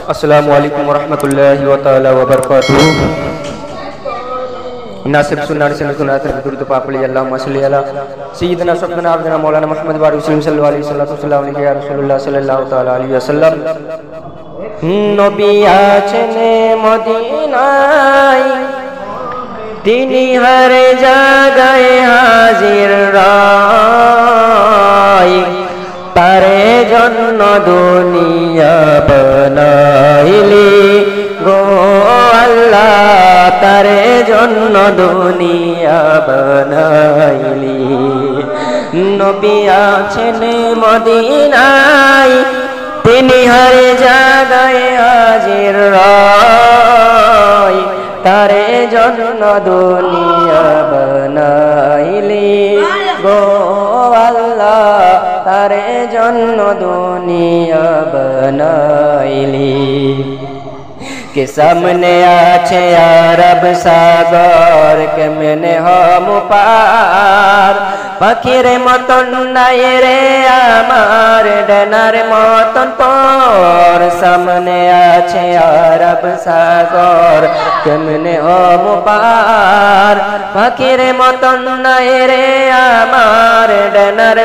अस्सलामु अलैकुम वरहमतुल्लाहि व तआला व बरकातुहू। नासिब सुन्नात से सुनात दुरूद पाक पढ़िए। अल्लाहुम्मा सल्लि अला सय्यिदिना सय्यदना अब्दना मौलाना मुहम्मद व रसूल सल्लल्लाहु अलैहि वसल्लम या रसूलुल्लाह सल्लल्लाहु तआला अलैहि वसल्लम। नबी आছেন মদিনায়, তিনি हर জায়গায় হাজির রায়, তারে জন্য দুনিয়া বানাইলি গো আল্লাহ, তারে জন্য দুনিয়া বানাইলি। নবী আছেন মদিনায়, তিনি हर জায়গায় হাজির রায়, তারে জন্য দুনিয়া বানাইলি গো আল্লাহ, তারে জন্য দুনিয়া বানাইলি। के सामने आछे अरब सागर, केमने हम पार, पाखिर मतन नाई रे आमार डानार मतन पर। सामने आछे अरब सागर, केमने हम पार, पाखिर मतन नाई रे आमार डानार